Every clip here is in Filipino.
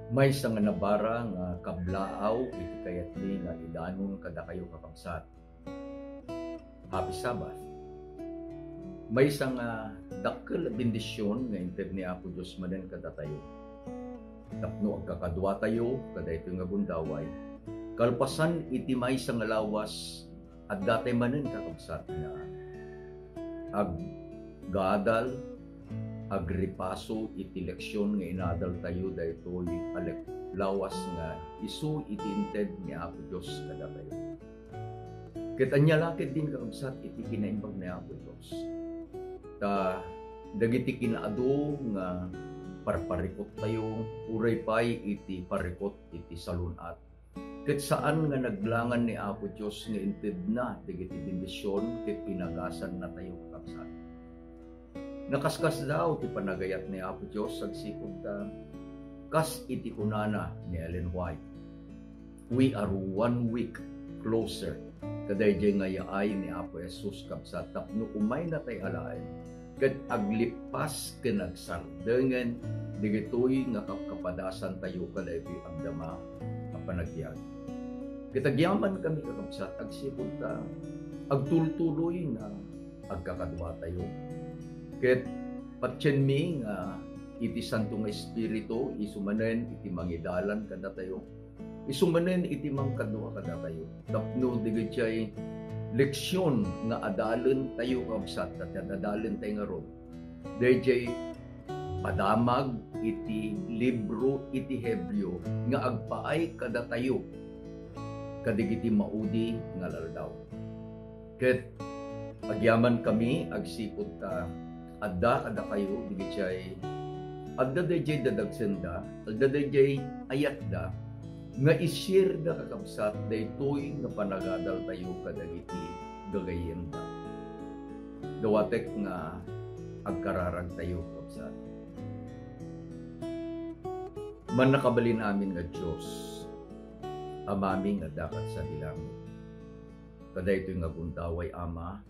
May sa nga nabara nga kablaaw iti kayat ni nga idanon kada kayo kakabsat. Happy Sabbath. May sa nga dakkel bendisyon nga inted ni Apo Dios manen kada tayo. Tapno agkakadwa tayo kada ito nga gundaway. Kalpasan iti may sa nga lawas at datay manen kakabsat nga aggadal agripaso iti leksyon nga inadal tayo daytoy lawas nga isu iti inted ni Apo Dios kada tayo. Ket anya lakit din kakabsat iti kinaimbag ni Apo Dios. Ta dagiti kinaadu nga parparikot tayo uray pay iti parikot iti salunat. Ket saan nga naglangan ni Apo Dios nga inted na dagiti bendisyon ket pinagasan na tayo kakabsat. Nakaskas daw ti panagayat ni Apo Dios agsipud ta kas iti kunana ni Ellen White. We are 1 week closer kadayjay nga yaay ni Apo Jesus kabsat tapno umay na tay alaen ket aglipas ken agsardengen digitoy nga kapadasan tayo kadaytoy agdama a panagbiag. Kitagyaman kami kakabsat agsipud ta agtultuloy na agkakadwa tayo. Ket patyen mi nga iti santo nga espiritu isumanen iti mangidalan kada tayo. Isumanen iti mangkadua kada tayo. Tapno digitay leksyon nga adalen tayo kabsat at adalen tayo nga ron. Dayjay padamag iti libro iti Hebreo nga agpaay kada tayo kadigiti maudi nga laldaw. Ket agyaman kami agsipud ta adda kada kayo digitay adda dayjay dadagsenda adda dayjay ayatda nga isir da kakabsat daytoy nga panagadal tayo kadagiti gagayenda dawatek nga agkararag tayo kakabsat. Man nakabalin amin nga Dios amami nga dapat sa dilangit kadaytoy nga gundaway Ama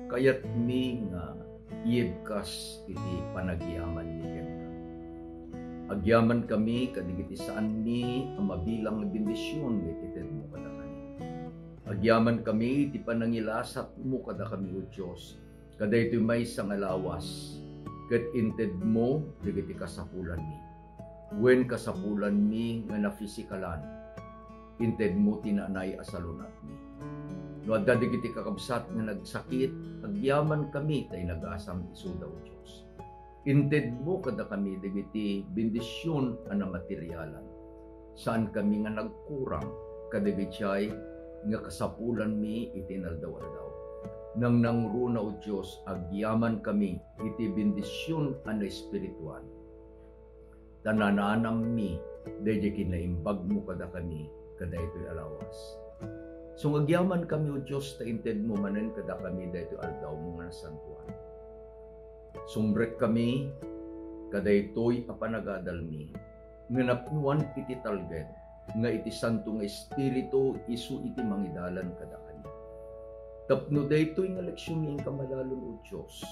kayat mi nga iibkas iti panagyaman ni Kenta. Agyaman kami kadigiti saan mi ang mabilang na bendisyon itited mo kada kami. Agyaman kami iti panangilasat mo kada kami o Diyos. Kada ito may sangalawas. Ket inted mo digiti kasapulan mi. Wen kasapulan mi nga na fisikalan. Inted mo tinanay asalunat mi. No adda digiti kakabsat nga nagsakit, agyaman kami tay nagasam isu daw Dios. Inted mo kada kami digiti bendisyon ana materyalan. Saan kami nga nagkurang kadigitay nga kasapulan mi itinaldaw-aldaw. Nang nangruna o Dios agyaman kami iti bendisyon ana espiritual. Tanananam mi dayjay kinaimbag mo kada kami kadaytoy alawas. So agyaman kami o Diyos ta inted mo manen kada kami dayto aldaw mo nga santuan. Sumbrek kami kadaytoy a panagadal mi nga napnuan iti talged nga iti santo nga espiritu isu iti mangidalan kada kami. Tapno daytoy nga leksyon ing kamalalon o Diyos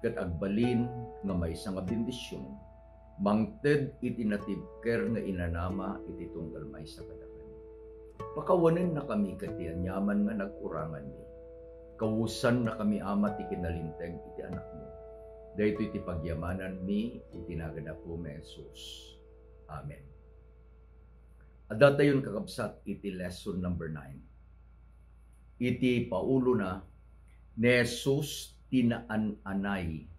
ket agbalin nga maysa nga bendisyon mangted iti natibker nga inanama iti tunggal maysa kada pakawanen na kami katian yaman nga nagkurangan mi. Kawusan na kami ama ti kinalinteg iti anak mo. Dayto iti pagyamanan mi iti nagana po mi Jesus. Amen. Adda tayon kakabsat iti lesson number 9. Iti paulo na ni Jesus tinaan-anay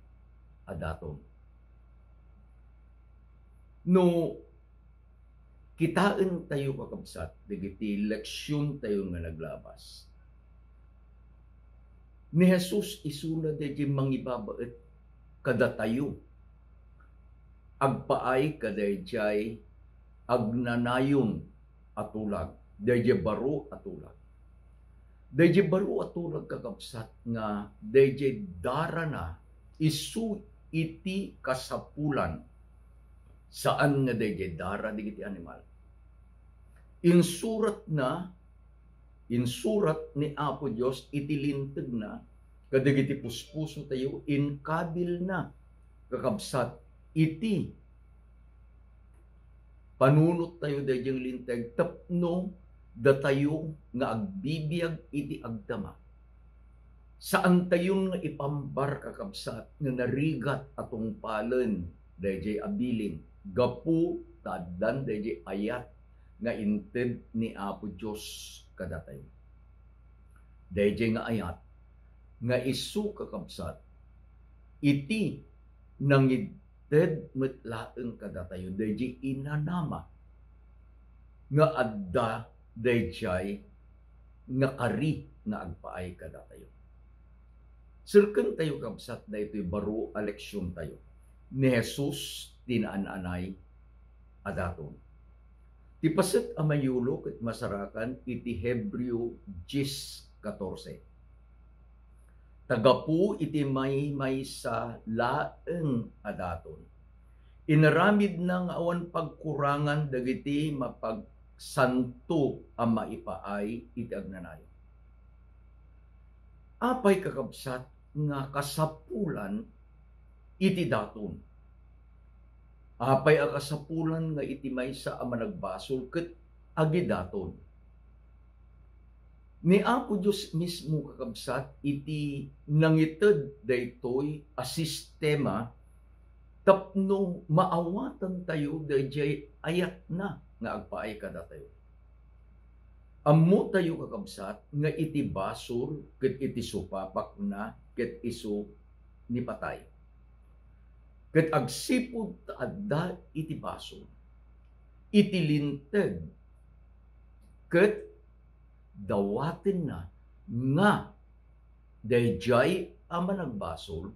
adaton. No kitaan tayo kakabsat, digiti leksyon tayo nga naglabas. Ni Jesus isuna dayjay mangibabaet kada tayo. Agpaay kadayjay agnanayon atulag, dayjay baro atulag. Dayjay baro atulag kakabsat nga dayjay dara na isu iti kasapulan. Saan nga dayjay dara digiti animal. Insurat ni Apo Dios itilinteg na kadagiti puspuso tayo inkabil na kakabsat iti Panunot tayo dayjay linteg tapno datayo nga agbibiyag iti agdama. Saan tayo nga ipambar kakabsat nga narigat atong palen dayjay abiling gapu taddan dayjay ayat nga inted ni Apo Dios kadatayo. Dayjay nga ayat nga isu kakabsat iti nangidted metlaeng kadatayo dayjay inanama nga adda dayjay nga kari nga agpaay kadatayo. Sirken tayo kabsat daytoy baro a leksyon tayo ni Jesus tinaan-anay adaton. Ti paset a mayulo ket masarakan iti Hebreo 10:14. Tagapu iti may sa laeng adaton. Inaramid na nga awan pagkurangan dagiti mapagsanto a maipaay iti agnanayon. Apay kakabsat nga kasapulan iti daton. Apay a kasapulan nga iti maysa a managbasol ket agidaton. Ni Apo Dios mismo kakabsat iti nangited daytoy a sistema tapno maawatan tayo dayjay ayat na nga agpaay kadatayo. Ammo tayo kakabsat nga iti basol ket iti supapak na ket isu ni patay. Ket agsipud ta adda iti basol. Iti linteg ket dawaten na nga dayjay a managbasol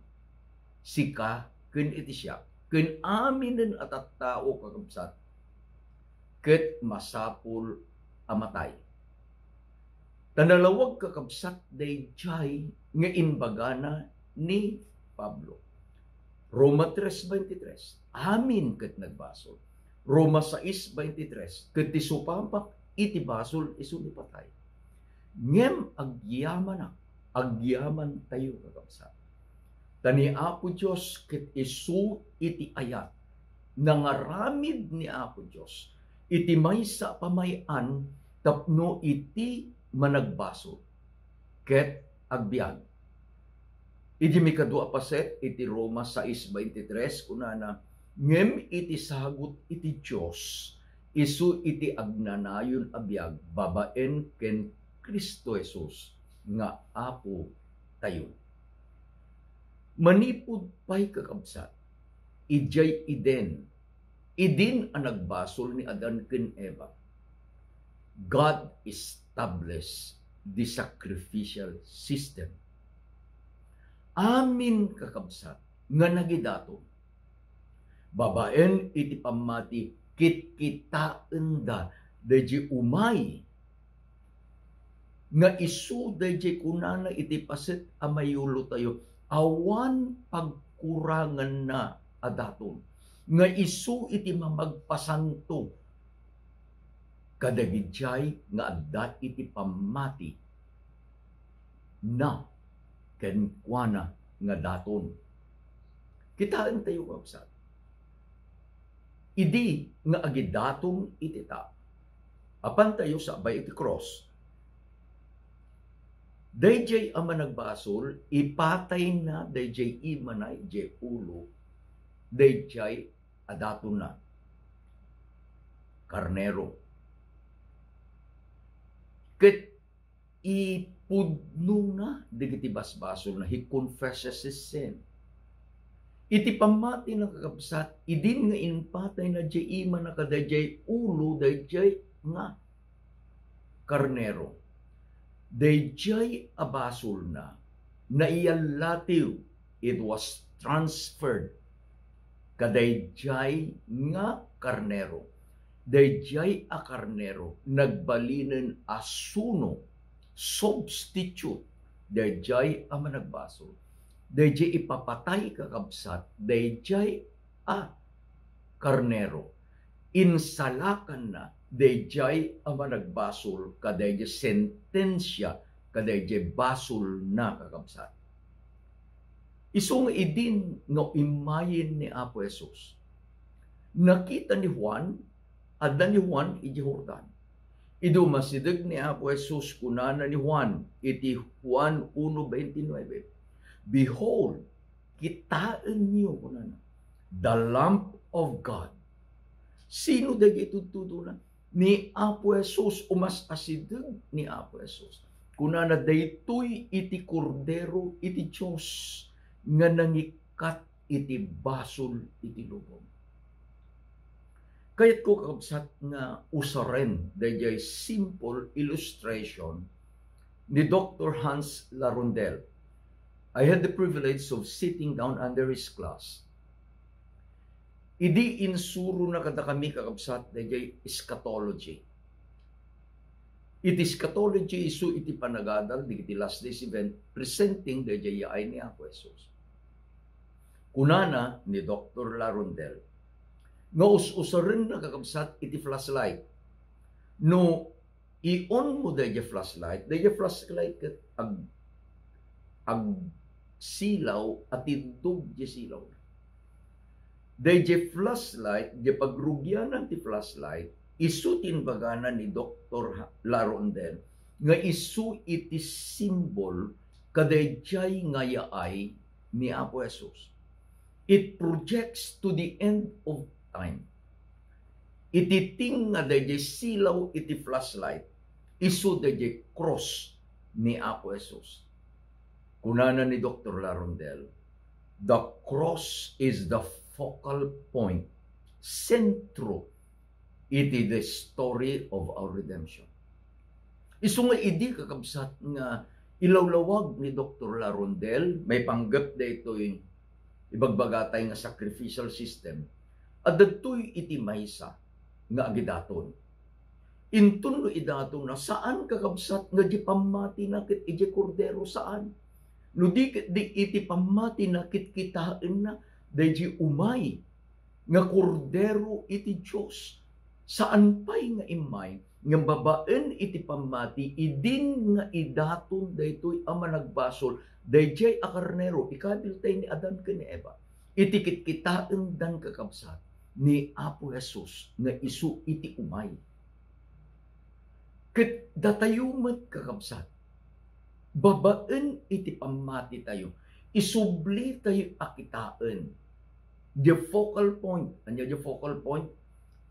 sika ken iti siya ken aminen at tao kakabsat ket masapul a matay. Tanalawag kakabsat dayjay nga imbagana ni Pablo. Roma 3:23, amin ket nagbasol. Roma 6:23, ket ti supapak iti basol isu ni patay. Ngem agyaman tayo kakabsat. Tani Apo Dios ket isu iti ayat nangaramid ni Apo Dios iti maysa pamayan tapno iti managbaso ket agbiag. Iti mikadua paset iti Roma 6:23 kunana ngem iti sagut iti Dios isu iti agnanayon a biag babaen ken Kristo Jesus nga Apo tayo. Manipud pay kakabsat ijay idin ang nagbasol ni Adan ken Eva. God established the sacrificial system. Amin kakabsat nga nagidato. Babaen iti pamati kitkitaen da dayjay umay nga isu dayjay kunana iti paset a mayulo tayo awan pagkurangan na adaton nga isu iti mamagpasanto kadagijay nga adda iti pamati na kenkwana nga daton. Kitaan tayo kabsat. Idi nga agidaton iti ta. Apan tayo sa abay iti cross. Dayjay ang managbasol, ipatay na dayjay imanay jay ulo, dayjay adaton na. Karnero. Ket ipudno na digiti basbasol na he confesses his sin. Iti pamati ng kakabsat, idin nga inpatay na jay ima na kadayjay ulo, dayjay nga karnero. Dayjay abasol na naiyalatiw, it was transferred kadayjay nga karnero. Dayjay a karnero nagbalinen asuno substitute dayjay a managbasol. Dayjay ipapatay kakabsat dayjay a karnero. Insalakan na dayjay a managbasol kadayjay sentensya kadayjay basol na kakabsat. Isong idin nga imayin ni Apo Jesus. Nakita ni Juan adda ni Juan iti Jordan. Idu masidag ni Apo Jesus kunana ni Juan iti Juan 1:29. Behold, kitaan niyo kunana the Lamb of God. Sino dagi tututunan? Ni Apo Jesus, umas asidag ni Apo Jesus. Kunana daytoy iti kordero iti Diyos nga nangikat iti basol iti lubong. Kayat ko kakabsat nga usaren dayjay simple illustration ni Dr. Hans Larondel. I had the privilege of sitting down under his class. Idi insuro na kada kami kakabsat dayjay eschatology. Iti eschatology isu iti panagadal di iti last days event presenting dayjay yaay ni Apo Jesus. Kunana ni Dr. Larondel nga us-usarin na kakabsat iti flashlight. No i-on mo dayjay flashlight ket ag silaw at idug di silaw. Dayjay flashlight, di pagrugyanan ti flashlight, isutin bagana ni Dr. Larondel nga isu iti symbol kadayjay nga yaay ni Apo Jesus. It projects to the end of time. Ititing nga dayjay silaw iti flashlight, isu dayjay cross ni Apo Jesus. Kunana ni Dr. Larondel, the cross is the focal point, sentro, iti the story of our redemption. Isu nga idi kakabsat nga ilawlawag ni Dr. Larondel, may panggap daytoy ibagbagatay nga sacrificial system, at dagtoy iti maysa nga agidaton. Intun no idaton na saan kakabsat nga di pamati nakit iti kordero saan? No di iti pamati nakit kitaan na dayjay umay nga kordero iti Diyos. Saan pay nga imay nga babaen iti pamati idin nga idaton daytoy ama nagbasol dayjay a karnero ikabiltay ni Adan ken ni Eva. Iti kitkitaan dan kakabsat ni Apo Jesus nga isu iti umay. Ket datayo met kakabsat babaen iti pamati tayo. Isubli tayo akitaan. The focal point, anya the focal point,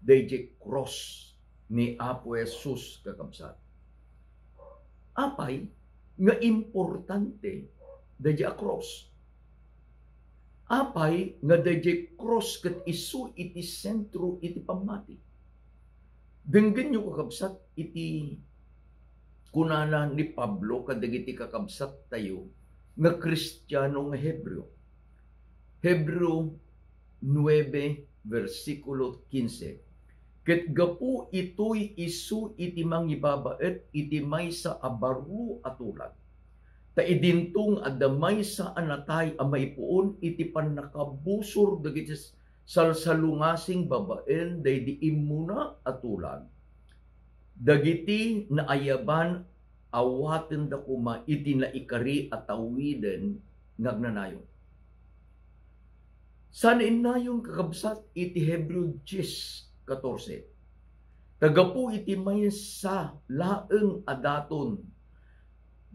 dayjay cross ni Apo Jesus kakabsat. Apay nga importante dayjay cross. Apay nga dayjay cross ket isu iti sentro iti pamati. Denggen nyo kakabsat iti kunana ni Pablo kadagiti kakabsat tayo nga Kristiyano nga Hebreo. Hebreo 9 versikulo 15. Ket gapu itoy isu iti mangibabaet iti maysa a baro a tulag. Ta idintong adda maysa a natay a maipuon iti pannakabusor dagiti salsalungasing babaen daydi immuna a tulag. Dagiti naayaban awaten da kuma iti naikari at tawiden ngagnanayon. Sana inayon kakabsat iti Hebreo 10:14. Tagapu iti maysa laeng adaton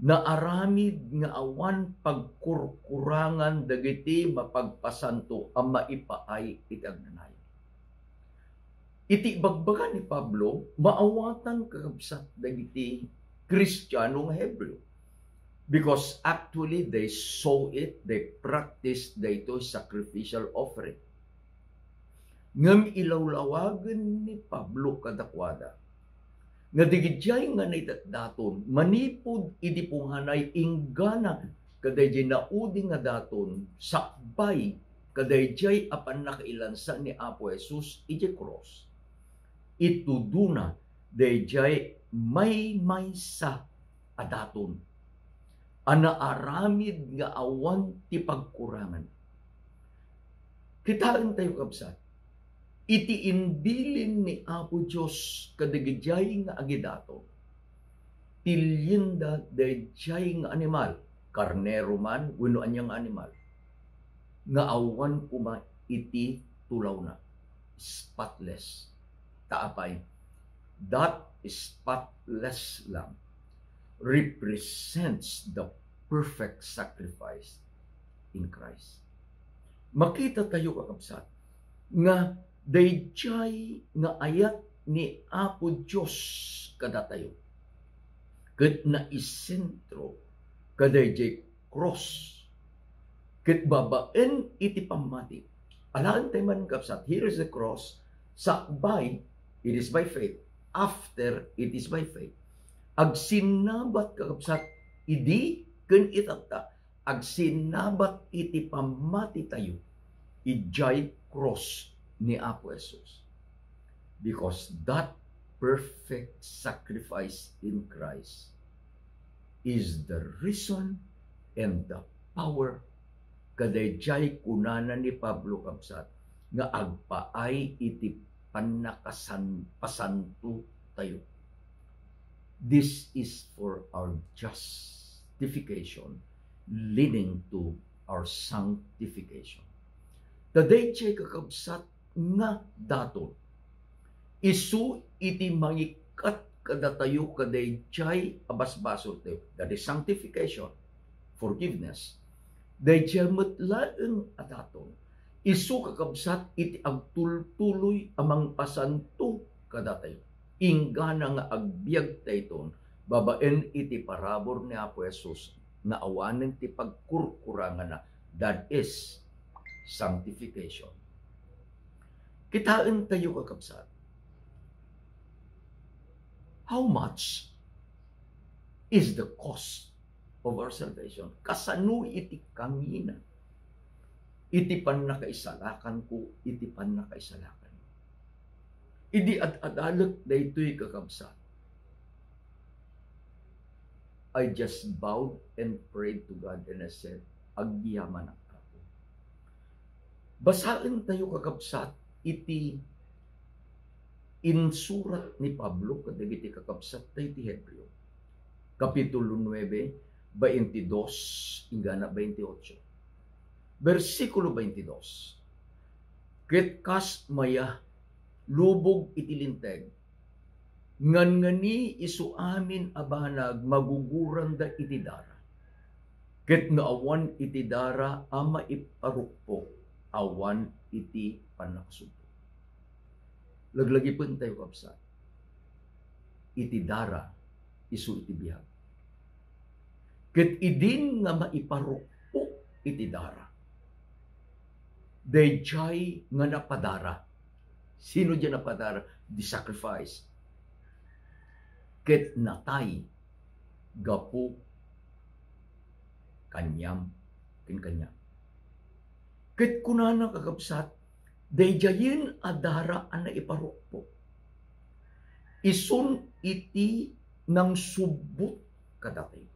na aramid nga awan pagkurkurangan dagiti mapagpasanto ang maipaay iti agnanayon. Iti bagbaga ni Pablo, maawatan kakabsat dagiti Kristiyano nga Hebreo. Because actually they saw it, they practiced dayto sacrificial offering. Ngam ilawlawagan ni Pablo kadakwada, nga digidjay nga naitadaton, manipod iti punghanay inggana kadayjay naudi nga daton, sakbay kadayjay apan nakailansa ni Apo Jesus iti cross. Ituduna dayjay may maysa adaton ana aramid nga awan ti pagkurangan. Kitaan tayo kabsat, iti inbilin ni Apo Diyos kadagidjay nga agidato, tilyenda dayjay nga animal, karnero man, wenno anyang animal, nga awan kuma iti tulaw na, spotless. taapay, that spotless lamb represents the perfect sacrifice in Christ. Makita tayo kakabsat nga dayjay nga ayat ni Apo Dios kada tayo. Ket na isentro kadayjay cross. Ket babaen iti pamati. Alaan tayo man kakabsat, here is the cross. Sakbay, it is by faith. After, it is by faith. Ag sinabat kakabsat, idi ken itata. Ag sinabat iti pamati tayo, ijay cross ni Apo Jesus. Because that perfect sacrifice in Christ is the reason and the power kadayjay kunana ni Pablo kabsat nga agpaay iti pasanto tayo. This is for our justification leading to our sanctification. Kadayjay kakabsat nga daton isu iti mangikat kadatayo kadayjay abasbasol tayo. That is sanctification, forgiveness. Dayjay metlaeng adaton isu kakabsat iti agtultuloy amang pasanto kadatayo. Ingana nga agbiag tayton babaen iti parabor ni Apo Jesus na awanen ti pagkurkurangan na, that is sanctification. Kitaan tayo kakabsat. How much is the cost of our salvation? Kasano iti kangina? Iti pan nakaisalakan ko, iti pan nakaisalakan. Idi at-adalak na ito'y kakabsat. I just bowed and prayed to God and I said, agyaman ako. Basahin tayo kakabsat, iti insurat ni Pablo, kadagiti kakabsat tayo ti Hebreo. Kapitulo 9, 22, ingana 28. Versikulo 22. Ket kas maya, lubog itilinteg, ngani isu amin abanag maguguran da iti dara. Ket naawan iti dara ama iparukpo, awan iti panaksupo. Laglagi pun tayo kapsat. Iti dara isu iti bihag. Ket idin nga maiparukpo iti dara. Dayjay nga napadara. Sino dyan napadara? The sacrifice. Ket natay gapu kanyam kinkanyam. Ket kunana kakabsat, dayjayin adara ana iparukpo. Isun iti nang subot kadatay.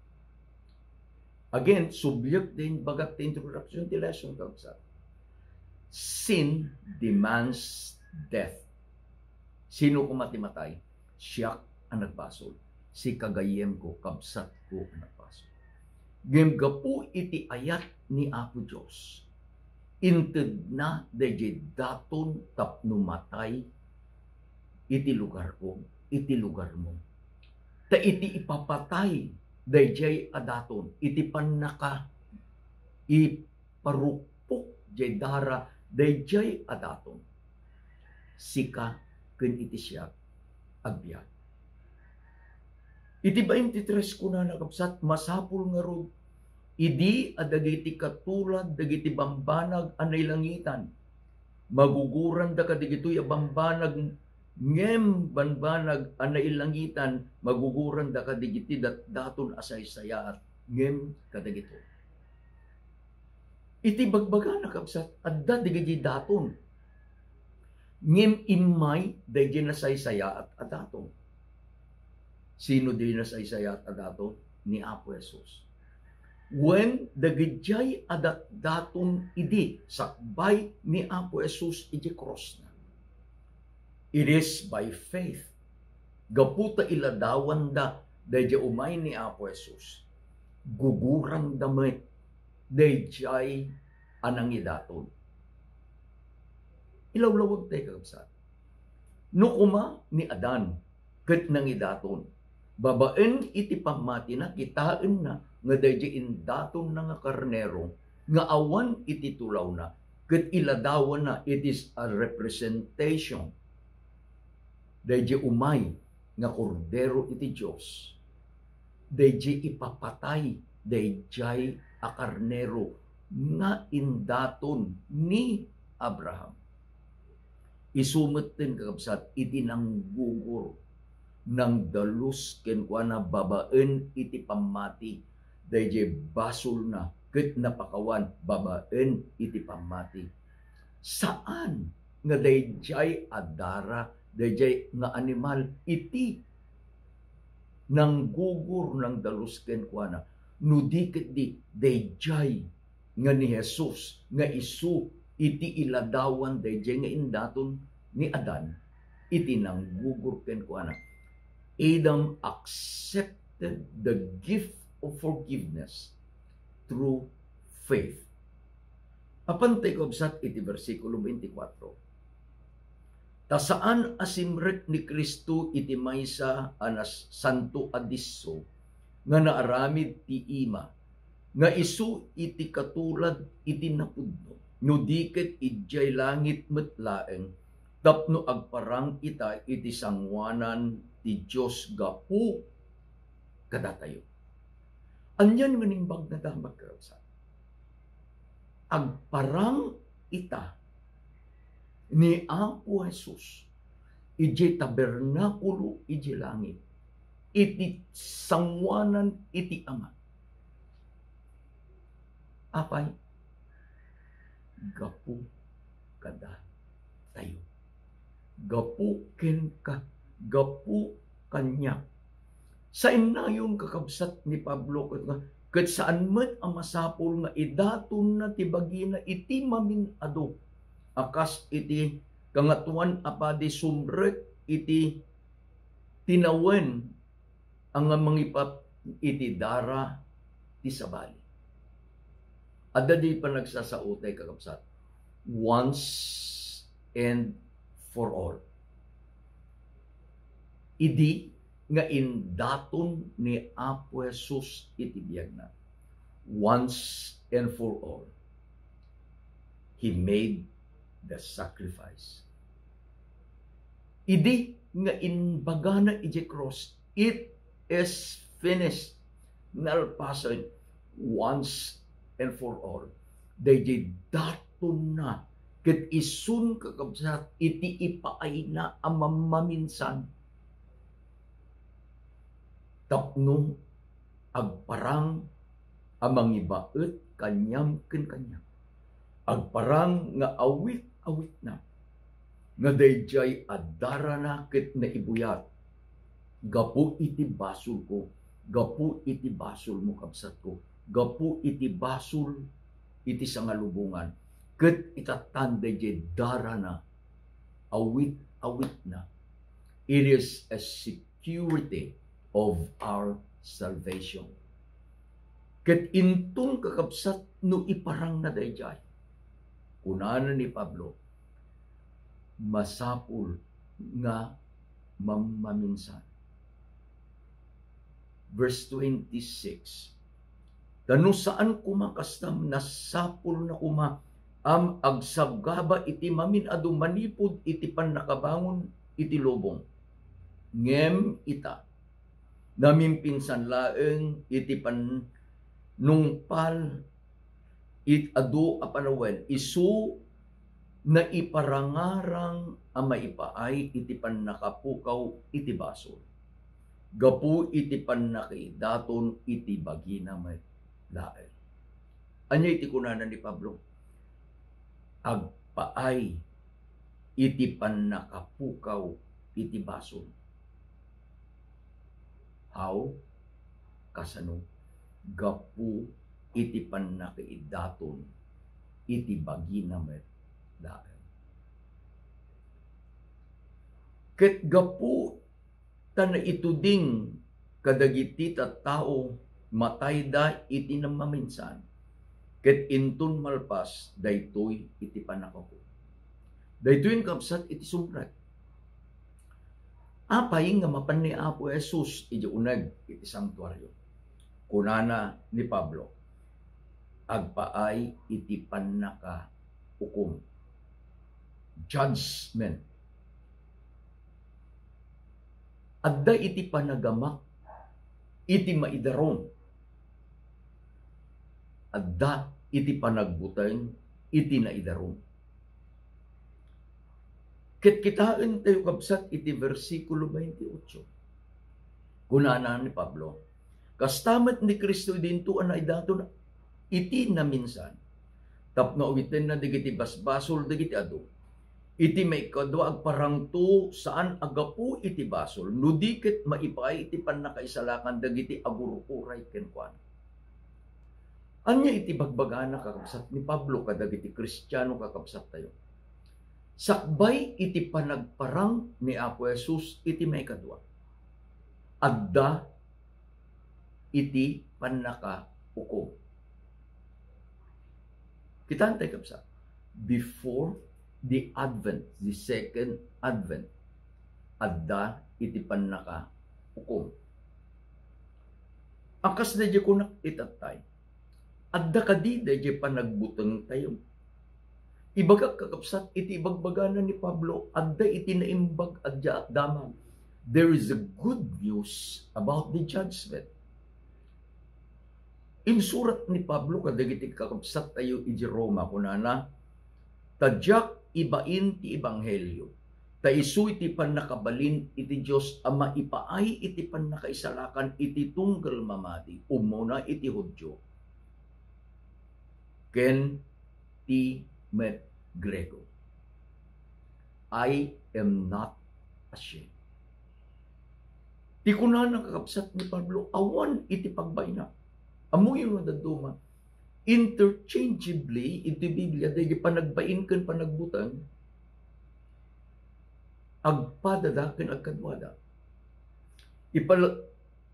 Again, subject din bagat introduction ti lesson kakabsat. Sin demands death. Sino kumati-matay? Siya ang nagbasol. Si kagayem ko, kabsat ko ang nagbasol. Gemgapu iti ayat ni Apo Diyos. Inted na dayjay daton tapno matay iti lugar ko, iti lugar mo. Ta iti ipapatay dayjay adaton, iti panaka iparupok jay dara dayjay adaton. Sika ken iti siya agbiag. Iti 23 kuna nakabsat masapul nga rod idi adagiti katulad dagiti bambanag anay langitan. Maguguran da kadigitoy a bambanag ngem banbanag anay langitan, maguguran da kadigiti daton asay sayaat ngem kadagito. Iti bagbaga nakabsat adda digiti daton ngem imay dayjay nasaysaya at adaton. Sino din nasaysaya at adaton? Ni Apo Jesus. When dagijay adat daton idi sakbay ni Apo Jesus iti cross na. It is by faith. Gaputa iladawan da dayjay umay ni Apo Jesus. Gugurang damit dayjay anang idaton. Ilawlawag tayo kakabsat. no kuma ni Adan ket nangidaton. Babaen iti pamati na kitaan na nga dayjay indaton na nga karnero nga awan iti tulaw na ket iladawan na. It is a representation dayjay umay nga kordero iti Dios. Dayjay ipapatay dayjay a karnero nga indaton ni Abraham. Isumot din kakabsat iti nanggugur ng dalus kenkwana babaen iti pamati dayjay basol na ket napakawan babaen iti pamati. Saan nga dayjay adara dayjay nga animal iti nanggugur ng dalus kenkwana no dikit di dayjay nga ni Jesus nga isu iti iladawan dayjay nga indaton ni Adan iti nanggugur kenkwana. Adam accepted the gift of forgiveness through faith. Apantay kabsat iti versikulo 24. Ta saan asimrek ni Kristo iti maysa anas santo adisso nga naaramid ti ima nga isu iti katulad iti napudno no diket idjay langit met laeng tapno agparang ita iti sangwanan ti Dios gapu kadatayo. Anyan manimbag na damag karabsat. Agparang ita ni Apo Jesus iti tabernakulo iti langit iti sangwanan iti Ama. Apay gapu kada tayo. Gapu ken ka, gapu kanya. Sa inayon kakabsat ni Pablo ket saan met ang masapol nga idaton na tibagina iti maminado akas iti kangatuan apadi sumrek iti tinawen ang mangipat iti dara ti sabali. Adda di pa nagsasautay kakabsat. Once and for all. Idi nga indaton ni Apo Jesus iti biyag na. Once and for all. He made the sacrifice. Idi nga inbagana iti cross. It is finished. Nalpasan once and for all. Dayjay daton na ket isun kakabsat iti ipaay na amaminsan. Tapno agparang amang ibaet kanyam ken kanyam. Agparang nga awit na. Nga dayjay adara na ket naibuyat. Gapu iti basol ko. Gapu iti basol mo kabsat ko. Gapu iti basol iti sangalubungan. Ket itatan dayjay dara na. Awit na. It is a security of our salvation. Ket intong kakabsat no iparang na dayjay. Kunana ni Pablo, masapul nga mamaminsan. Verse 26. Tano saan kumakastam nasapul na kuma am agsabgaba iti maminado manipod iti pannakabangon iti lobong. Ngem ita namimpinsan laeng iti nungpal it adu apanawen isu na iparangarang ang maipaay iti pannakapukaw iti basol. Gapu iti pannakaidaton iti bagina may laeng. Anya iti kunanan ni Pablo? Agpaay iti pannakapukaw iti basol. How? Kasano? Gapu iti pannakaidaton iti bagina met laeng. Ket gapu tana ituding kadagiti tattao matay da iti namaminsan. Ket intun malpas daytoy iti panakapo. Daytoy kabsat iti sumrek. Apay nga mapan ni Apo Jesus iti uneg iti sanktuaryo. Kunana ni Pablo, agpaay iti pannaka hukom. Judgment. Adda iti panagamak iti maidaron. Adda iti panagbuteng iti naidaron. Ket kitaan tayo kabsat iti versikulo 28. Kunana ni Pablo, kastamat ni Kristo dinto na idaton iti na minsan. Tapno uwitin na digiti basbasol digiti adu. Iti may kadwa agparangto saan agapu iti basol. Nudikit maipay iti pannakaisalakan dagiti agurukuray kenkwan. Anya iti bagbagana kakabsat ni Pablo kadagiti Kristiyano kakabsat tayo. Sakbay iti panagparang ni Apo Jesus iti may kadwa. Adda iti pannaka hukom. Kitaan tayo kabsat. Before the Advent, the second Advent, adda iti pannaka hukom. Akas na di kunak itatay. Adda kadi da di panagbuteng tayo. Ibagak kakapsat iti ibagbagana ni Pablo, adda iti naimbag adya daman. There is a good news about the judgment. In surat ni Pablo kadagiti kakapsat tayo iti Roma kunana, tadyak ibain ti ebanghelyo. Ta isu iti pannakabalin iti Dios a maipaay iti pannakaisalakan iti tunggal mamati umuna iti Hudyo. Ken ti met Grego. I am not ashamed. Ti kunana kakapsat ni Pablo awan iti pagbayna. Amo yung nadaduma. Interchangeably iti Biblia dahil panagbain ken panagbutan agpadada ken agkadwada.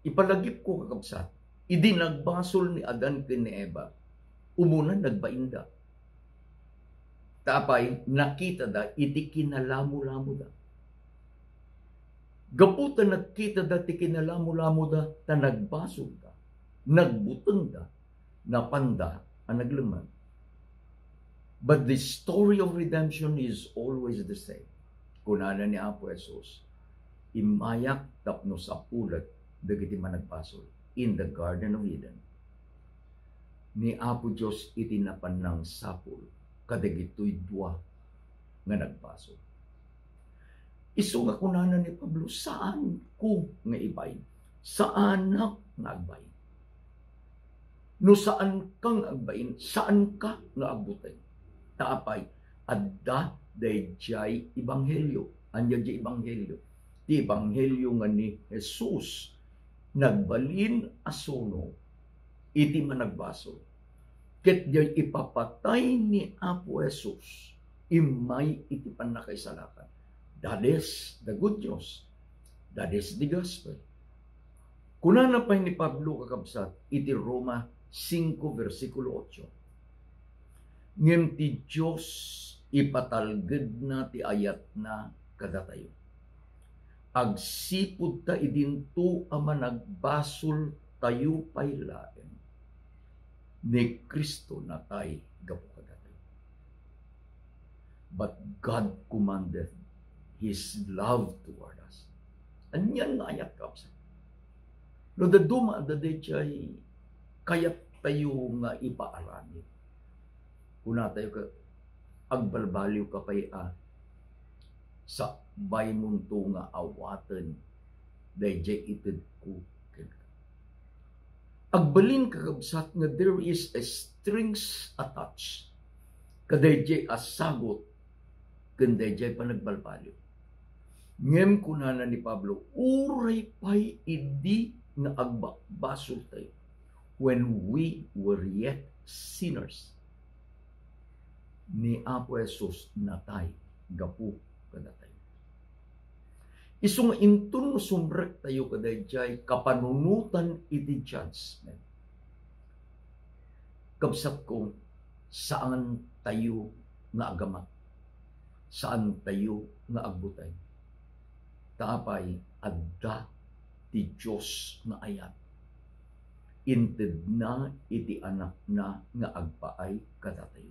Ipalagip ko kakabsat, idi nagbasol ni Adan ken ni Eva, umuna nagbainda. Tapay nakita da iti kinalamu-lamu da. Gaputa nakita da iti kinalamu-lamu da ta nagbasol da, nagbuteng da, napanda ang nagleman. But the story of redemption is always the same. Kunana ni Apo Jesus, imayak tapno sa pulat dagiti managbasol in the Garden of Eden. Ni Apo Diyos itinapan ng sapul kadagitoy dua nga nagbasol. Isu nga kunana ni Pablo, saan ko nga ibay? Saan nga agbay? No saan kang agbain, saan ka nga abutin? Taapay, adda dayjay ebanghelyo. Anya di ebanghelyo? Di ebanghelyo nga ni Jesus nagbalin asono iti managbasol. Ket diay ipapatay ni Apo Jesus imay iti pannakaisalakan. That is the good news. That is the gospel. Kunana pa ni Pablo kakabsat iti Roma 5 versikulo 8. Ngem ti Diyos ipatalged na ti ayat na kadatayo. Agsipud ta idinto a managbasol tayo paylaen. Ni Kristo na tay gapu kadatayo. But God commanded His love toward us. Anyan nga ayat kapsat. No daduma dadayjay kayat tayo nga ipaaranit. Kuna tayo ka agbalbaliw ka pay sa baymunto nga awaten dayjay ited ko. Agbalin kakabsat nga there is a strings attached kadayjay asagot ken dayjay panagbalbaliw. Ngem kunana ni Pablo, uray pay idi nga agbasol tayo when we were yet sinners. Ni Apo Jesus natay gapu kadatay. Isung intun sumrek tayo kadayjay kapanunutan iti judgment. Kabsat ko, saan tayo nga agamat? Saan tayo nga agbutay? tapay adda ti Diyos nga ayat. Inted na iti anak na nga agpaay kadatay.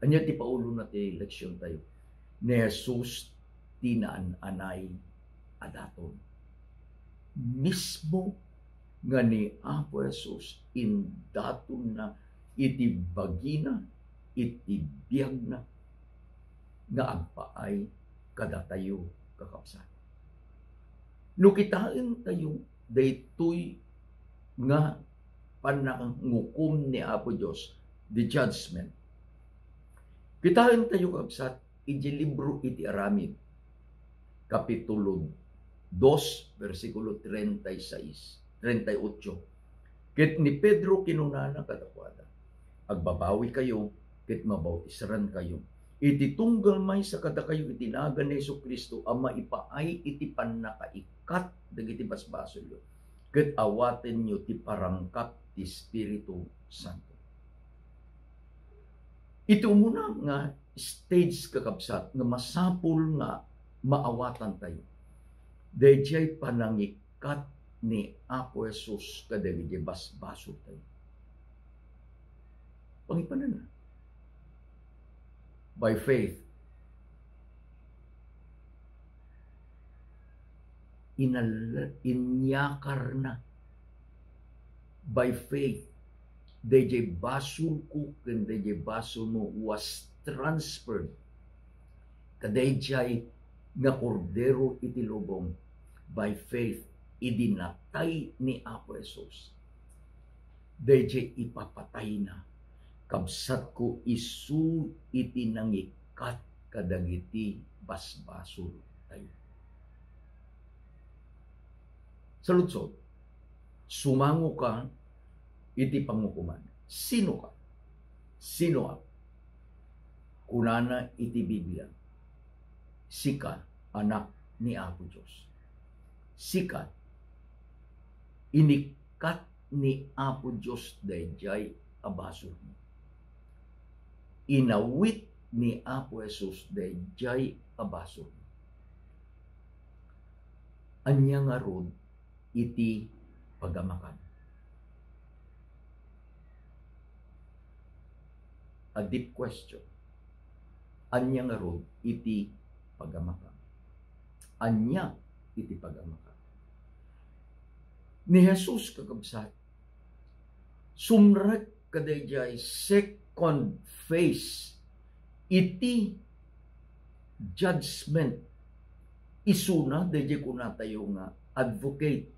Anya ti paulo na ti leksyon tayo. Ni Jesus tinaan-anay adaton. Mismo nga ni Apo Jesus indaton na iti bagina, iti biyag na nga agpaay kadatayo kakabsat. No kitain tayo daytoy nga panangukom ni Apo Dios, the judgment. Kitain tayo kakabsat iti libro iti Aramid, kapitulo 2, versikulo 36, 38. Ket ni Pedro kinunana kadakwada, agbabawi kayo, ket mabautisaran kayo. Iti tunggal may sa kada kayo itinagan ni Jesucristo, ang maipaay iti pannakaikat dagiti basbasol yo. Ket awaten nyo ti parangkap ti Espiritu Santo. Ito muna nga stage kakabsat nga masapul nga maawatan tayo. Dayjay panangikat ni Apo Jesus kadagiti basbasol tayo. Pangipanan na. By faith, inyakar na. By faith, dayjay basol ko ken dayjay basol mo was transferred kadayjay nga kordero iti lubong. By faith, idinatay ni Apo Jesus. Dayjay ipapatay na. Kabsat ko isu iti nangikat kadagiti basbasol tayo. Sa lutsod, sumango ka iti pangukuman. Sino ka? Sino ako? Kunana iti Biblia. Sika, anak ni Apo Diyos. Sika, inikat ni Apo Diyos dayjay abasol mo. Inawit ni Apo Jesus dayjay abasol mo. Anya nga rod iti pagamakan. A deep question. Anya nga rod iti pagamakan. Anya iti pagamakan. Ni Jesus kakabsat, sumrek kadayjay second phase iti judgment. Isuna dayjay kuna tayo nga advocate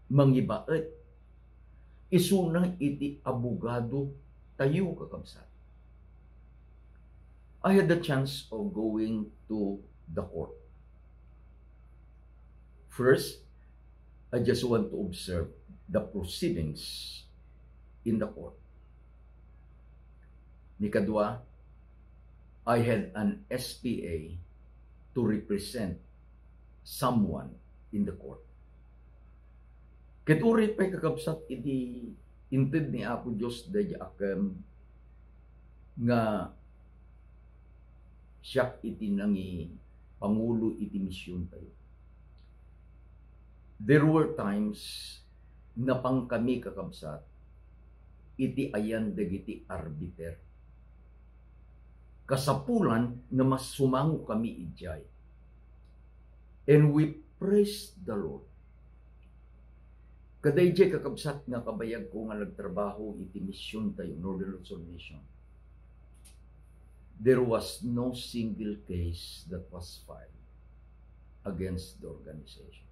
mangibaet. Isuna iti abogado tayo kakabsat. I had the chance of going to the court. First, I just want to observe the proceedings in the court. Nikadwa, I had an SPA to represent someone in the court. Keturi pa'y kakabsat iti inted ni Apo Diyos dayjay akam nga siya iti nangi pangulo iti misyon tayo. There were times na pang kami kakabsat iti ayan dagiti arbiter. Kasapulan na mas sumango kami ijay. And we praise the Lord. Kadayjay kakabsat nga kabayag ko nga nagtrabaho iti misyon tayo, Northern Luzon Mission. There was no single case that was filed against the organization.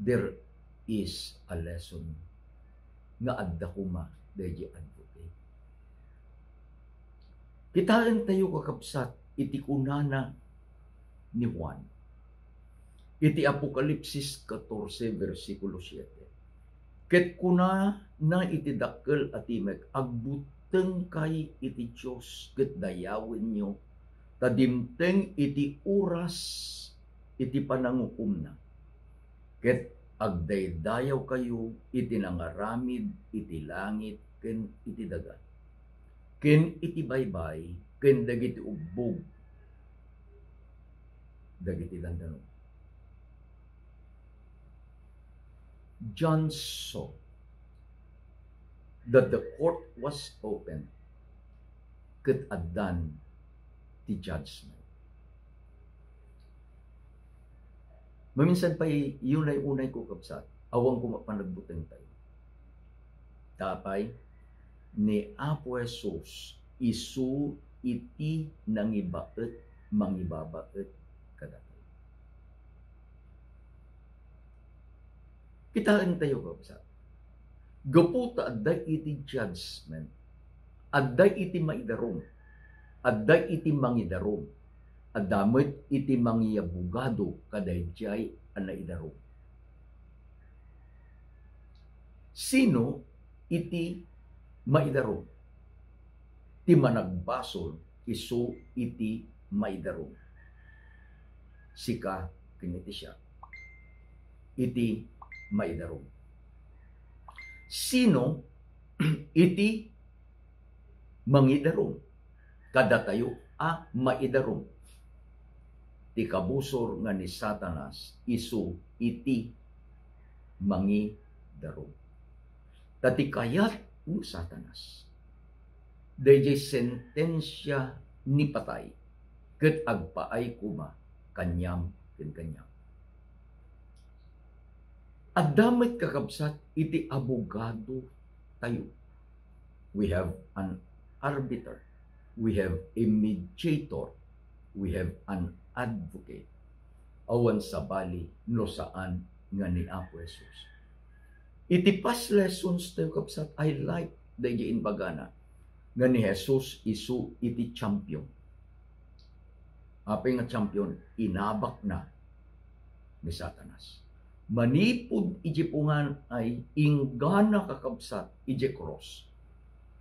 There is a lesson nga adda kuma dayjay advocate. Kitaan tayo kakabsat iti kunana ni Juan. Iti Apokalipsis 14 versikulo 7. Ket kuna na iti dakkel atimek agbuteng kay iti Dios ket dayawin nyo tadimteng iti oras iti panangukom na. Ket agdaydayaw kayo iti nangaramid iti langit ken iti daga. Ken iti baybay ken dagiti ubbog. dagiti dandanon. John saw that the court was open ket addan ti judgment. Maminsan pa yun ay unay ko kapsat, awang ko mapanagbuteng tayo. Tapay, ni Apo Jesus, isu iti nangibaet, mangibabaet kadatay. Kitaan tayo kapsat. Gaputa adday iti judgment, adday iti maidarom, adday iti mangidarom, adamit iti mangiyabugado kadayjay anaidarom. Sino iti maidarom? Ti managbasol isu iti maidarom. Sika kiniti siya. Iti maidarom. Sino iti mangidarom? Kadatayo maidarom. Ti kabusor nga ni Satanas isu iti mangidarom. Tati kayat ni Satanas dayjay sentensya ni patay ket agpaay kuma kanyam ken kanyam. Adamit kakabsat iti abogado tayo. We have an arbiter, we have a mediator, we have an advocate. Awan sa bali no saan nga ni Apo Jesus. Iti past lessons tayo kapsat, I like dayjay inbagana nga ni Jesus isu iti champion. Apay nga champion, inabak na ni Satanas. Manipod ijipungan ay inggana kakabsat iji cross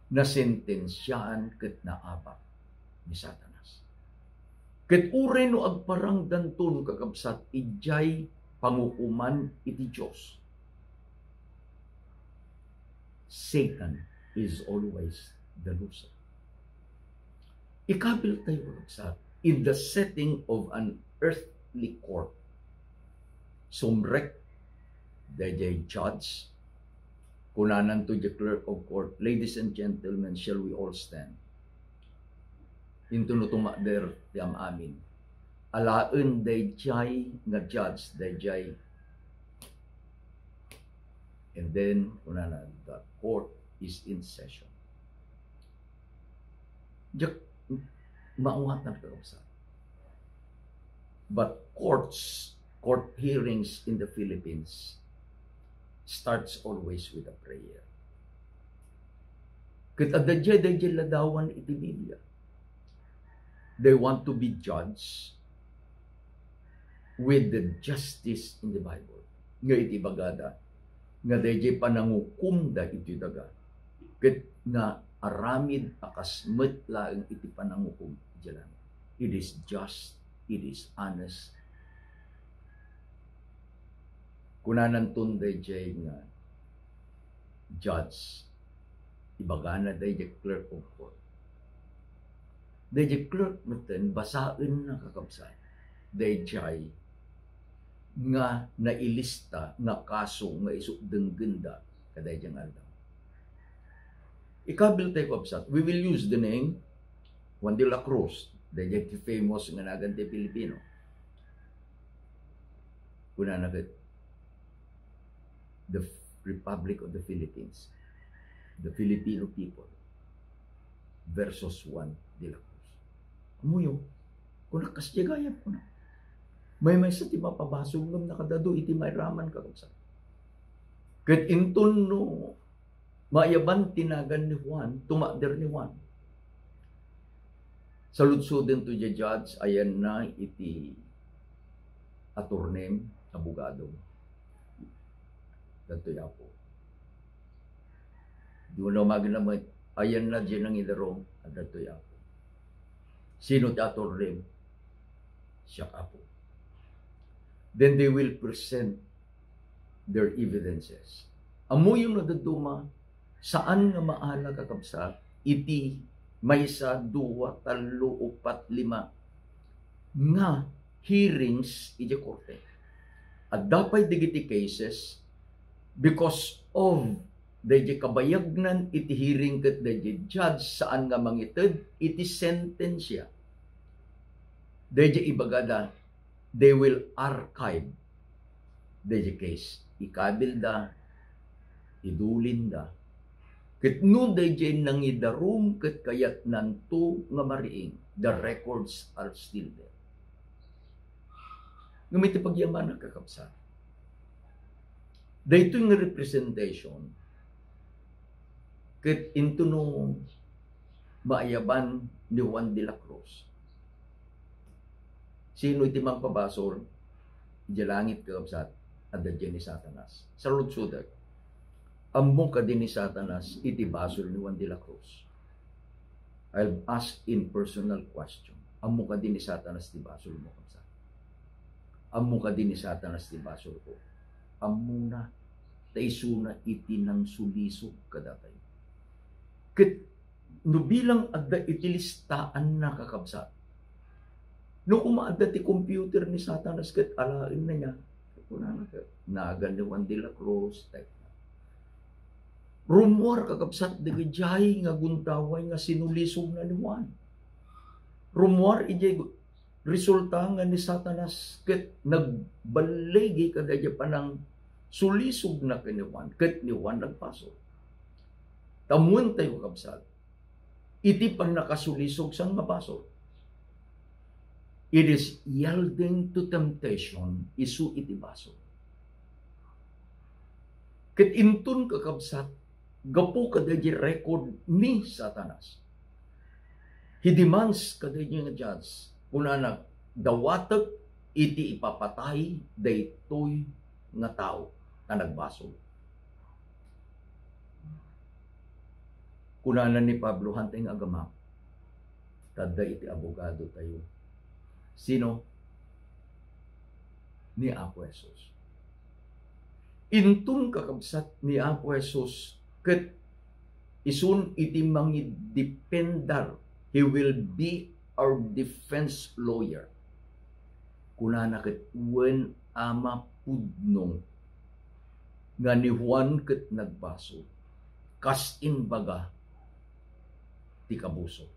na sentensyaan ket naabak ni Satanas. Ket uray no agparang danton kakabsat ijay pangukuman iti Dios. Satan is always the loser. Ikabil tayo kakabsat in the setting of an earthly court. Sumrek dayjay judge, kunanan to the clerk of court, ladies and gentlemen, shall we all stand? Intunutuma der tiam amin. Alaen dayjay nga judge, dayjay. And then, kunanan, the court is in session. Diyak, maungatan ka sa. But court hearings in the Philippines starts always with a prayer. Ket adadjay ladawan iti Biblia. They want to be judged with the justice in the Bible. Nga iti bagada, nga dayjay panangukum da iti daga. Ket nga aramid akasmet laeng iti panangukum jalan. It is just, it is honest. Kunanan tunday jay nga judge, ibagana dayjay clerk of court. Dayjay clerk meten basaen na kakabsat. Dayjay nga nailista nga kaso nga isu denggenda kadayjay nga aldaw. Ikabil tayo kakabsat. We will use the name Juan de la Cruz, dayjay famous nga nagante Pilipino. Kunanan the Republic of the Philippines, the Filipino people versus Juan de la Cruz. Amuyo, kung nakasjagayan ko na. May sa ti mapabasog ng nakadado, iti may raman ka kapsa. Ket inton no, mayaban tinagan ni Juan, tumader ni Juan. Saludsuden to the judge, ayan na iti attorney, abogado. Ganto yapo. Di mo na maginamit, ayan na dyan ang idarong, at ganto yapo. Sino ti attorney? Siya apo. Then they will present their evidences. Amo yung nadaduma, saan nga maala kakabsat, iti maysa, 2, 3, 4, 5, nga hearings iti korte. At dapat digiti cases because of dahi kabayagnan iti hearing ket dahi judge saan nga mangited iti sentensya. Dahi ibagada, they will archive dahi case. Ikabil da, idulin da. Ket no dahi nang idarum ket kayat nanto nga mariing, the records are still there. Ngamiti pagyaman na kakabsat. Dahito yung representation, ket into no maayaban ni Juan de la Cruz. Sino iti mang pabasol, iti langit kakabsat, at dadyan ni Satanas. Sa lutsudag, ammo ka din ni Satanas, iti basol ni Juan de la Cruz. I'll ask in personal question. Ammo ka din ni Satanas, ti basol mo kakabsat. Ammo ka din ni Satanas, ti basol ko. Ammo na, taisuna iti nang sulisog kadatay. Ket no bilang adda iti listaan na kakabsat. No kumaadda ti computer ni Satanas ket alain na niya. Nagan ni Juan de la Cruz. Rumor kakabsat digajay nga guntaway nga sinulisog na ni Juan. Rumor ijay resulta nga ni Satanas ket nagbaligi kadaya panang sulisog na kini Juan ket ni Juan nagpasok. Tamuan tayo kakabsat. Iti pang nakasulisog sang mapasok. It is yielding to temptation, isu iti baso. Ket intun kakabsat, gapu kadaya record ni Satanas. He demands kadaya nga judge, kunana dawatag iti ipapatay daytoy nga tao na nagbasol. Kunana ni Pablo hantay nga agama, tada iti abogado tayo. Sino? Ni Apo Jesus. Intun kakabsat ni Apo Jesus ket isun iti mangidependar. He will be our defense lawyer. Kunana ket wen ama pudnong nga ni Juan ket nagbaso. Kas in baga ti kabuso.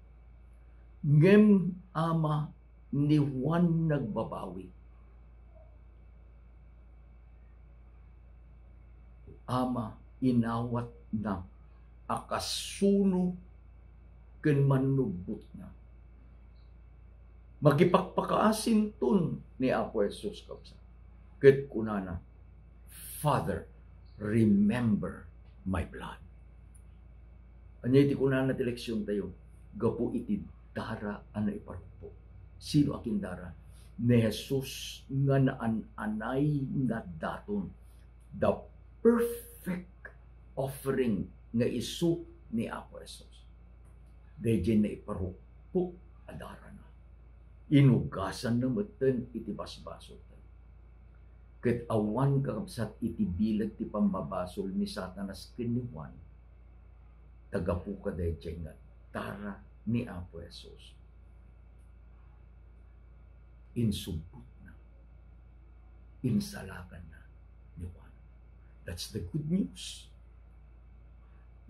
Ngem ama ni Juan nagbabawi. Ama inawat na akasuno ken manubot na. Magipakpakaasin tun ni Apo Jesus kabsa. Ket kunana, Father, remember my blood. Anya iti kunana ti leksyon tayo, gapu iti dara ana iparpo. Sino akin dara? Ni Jesus nga naan-anay nga daton. The perfect offering nga isu ni Apo Jesus. Dejen na iparupok adara na. Inugasan na meten iti basbasol. Ket awan kakabsat iti bilag ti pambabasol ni Satanas ken ni Juan. Tagapu ka dejen nga dara ni Apo Jesus. Insubot na. Insalakan na ni Juan. That's the good news.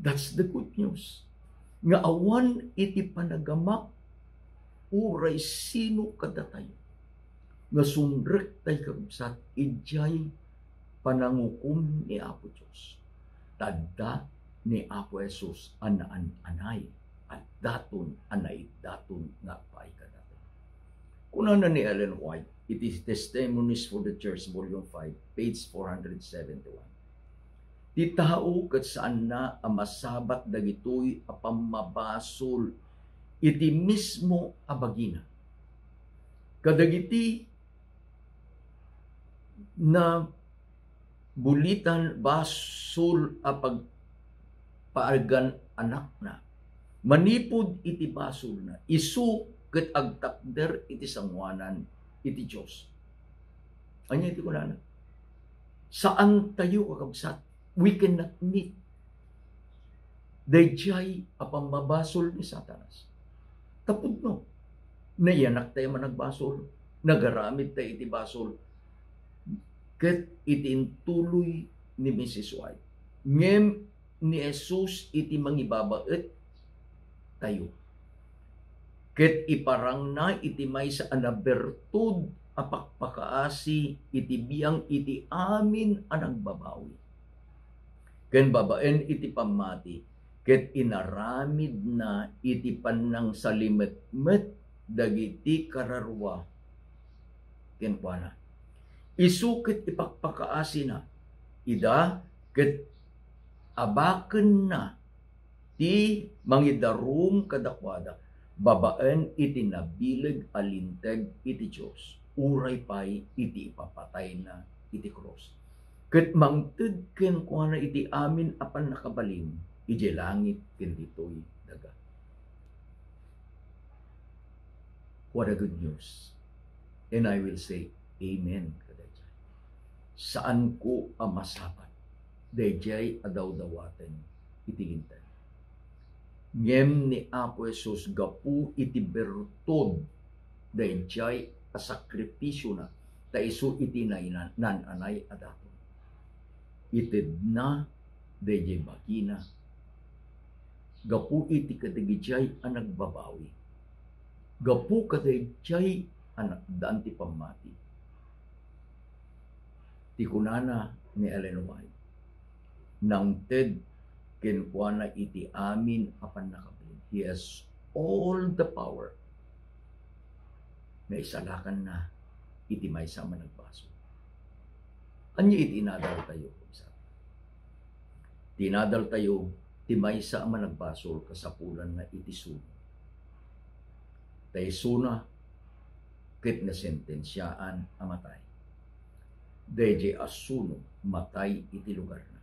That's the good news. Nga awan iti panagamak uray sino kadatay. Nga sumrek tay kabsat ijay panangukum ni Apo Diyos. Tadda ni Apo Jesus anaan-anay at daton anay daton nga paay kadatay. Kunana ni Ellen White, it is Testimonies for the Church, Volume 5, page 471. Ti tao ket saan na amasabat dagitoy apamabasol iti mismo abagina. Kadagiti na bulitan basol apag paagan anak na. Manipod iti basol na. Isu ket agtakder iti sangwanan iti Dios. Anya iti kunana? Saan tayo kakabsat? We cannot meet. Dayjay apang mabasol ni Satanas. Tapod no. Nayanak tayo managbasol. nagaramid tayo iti basol, ket itintuloy ni Mrs. White. Ngem ni Jesus iti mangibabaet tayo. Ket iparang na iti maysa anabertud apakpakaasi iti biyang iti amin anang babawi. Ken babaen iti pamati, ket inaramid na iti panang salimetmet dagiti kararwa. Ken kuana, isu ket ipakpakaasi na, ida ket abaken na ti mangidarum kadakwada, babaen iti nabileg alinteg iti Dios, uray pay iti ipapatay na iti krus. Ket mangted ken kuana iti amin apan nakabalin, iti langit ken ditoy daga. What a good news. And I will say, Amen. Saan ko amasapat? Dayjay adaw-dawaten iti lintag. Ngem ni Apo Jesus gapu iti bertod dayjay a sakripisyo na ta isu iti nananay adaton. Ited na dayjay bakina gapu iti kadagijay a nagbabawi. Gapu kadayjay anak daan ti pamati. Ti kunana ni Ellen White, nang ted kenkwana iti amin apan nakabilin. He has all the power na isalakan na iti maysa man nagbaso. Anyo iti inadal tayo. Tinadal tayo ti maysa man nagbasol kasapulan na iti suno. Tayo suna ket na sentensyaan amatay. Deje asuno matay iti lugar na.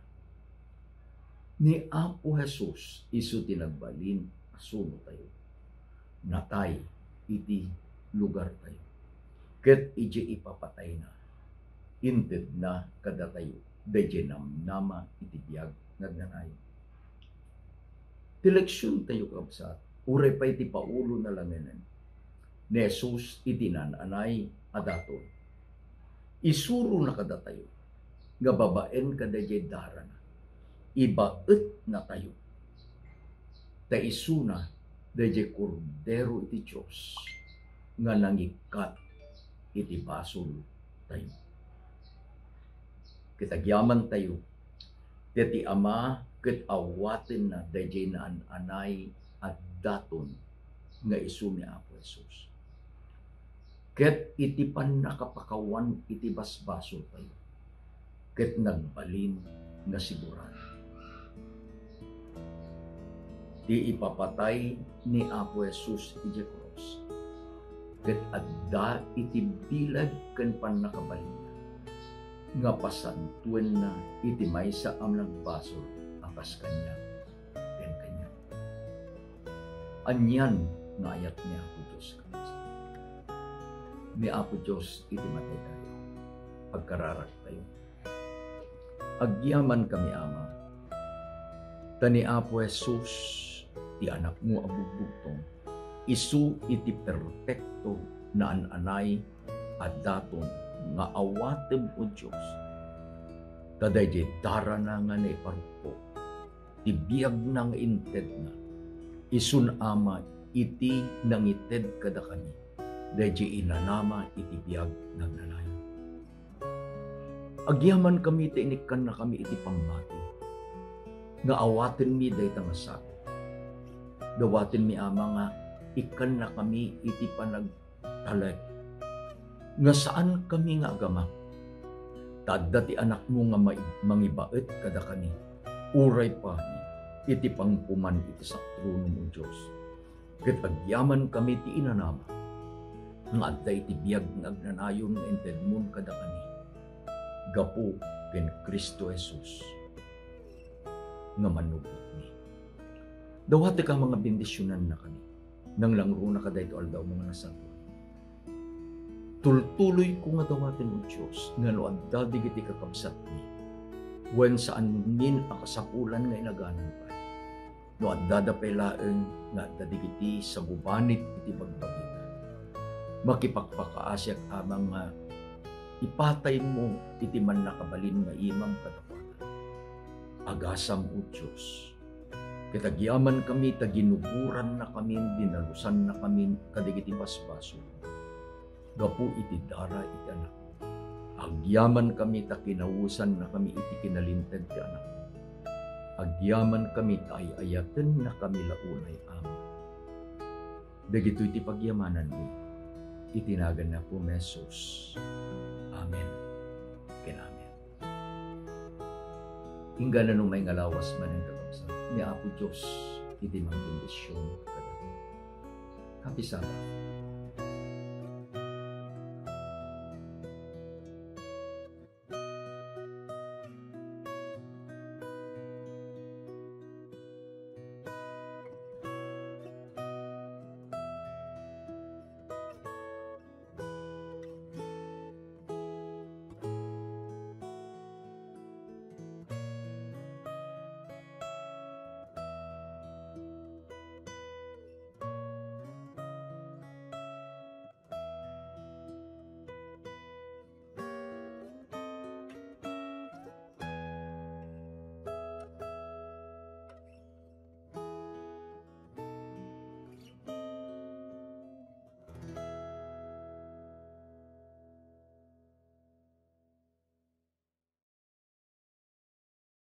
Ni Apo Jesus isu tinagbalin asuno tayo. Natay iti lugar tayo. Ket ije ipapatay na. Inted na kada tayo. Deje namnama iti biyag nagnanayo. Tileksyon tayo kabsat. Uray pa iti paulo na langanan. Ni Jesus iti nananay adaton. Isuro na kada tayo. Nga babaen kada jay dara na. Ibaet na tayo. Ta isuna dayjay kordero iti Diyos nga nangikat iti basol tayo. Kitagyaman tayo. Ti ama ket awaten na dayjay naan-anay at daton nga isu ni Apo Jesus. Ket iti pan nakapakawan iti basbasol tayo. Ket nagbalin nga siguran. Ti ipapatay ni Apo Jesus iti cross. Ket adda iti bilag ken pan nakabalin nga pasantuen na iti maysa am nagbasol akas kanya ken kanya. Anyan nga ayat ni Apo Diyos Kristo. Ni Apo Diyos iti matay tayo. Pagkararak tayo. Agyaman kami ama. Tani Apo Jesus ti anak mo abugbugtong. Isu iti perpekto na ananay at daton nga awatem o Diyos. Tadayjay dara na nga na iparukpo. Tibiyag na nga inted na. Isun ama iti nangited kada kani. Dayjay inanama iti biyag nagnanayo. Agyaman kami iti inikan na kami iti pamati. Nga awaten mi day tangasakit. Dawaten mi ama nga ikan na kami iti panagtalag. Nga saan kami nga agama. Tadda ti anak mo nga mangibaet kada kani. Uray pa iti pangpuman iti sa trono mo Diyos. Ket agyaman kami ti inanama. Nga adda iti biyag nagnanayon nga inted mo kada kani. Gapo ken Kristo Jesus nga manugot ni. Dawati ka mga bendisyonan na kani. Nang langro na kada ito aldaw mga nasanto. Tultuloy ko nga dawatin o Diyos nga no adda digiti kakabsat ni. Wen saan min akasapulan nga inaganan pa. No adda da pelaeng nga adda digiti sa gubanit iti bagbagita. makipagpakaasyak amang nga ipatay mo iti man nakabalin nga imam kadakwada. Agasam o Diyos, kitagyaman kami, taginuguran na kami, dinalusan na kami, kadigiti basbaso. Gapu iti dara iti anak. Agyaman kami, takinawusan na kami, iti kinalinted ti anak. Agyaman kami, taayayatan na kami launay ama. Dagito iti pagyamanan mi, itinagan na po Mesos. Amen. Kinamen. Hingga na nung may ngalawas man ang kakapsa, ni Apo Diyos, iti mang bendisyon. Happy Sabbath.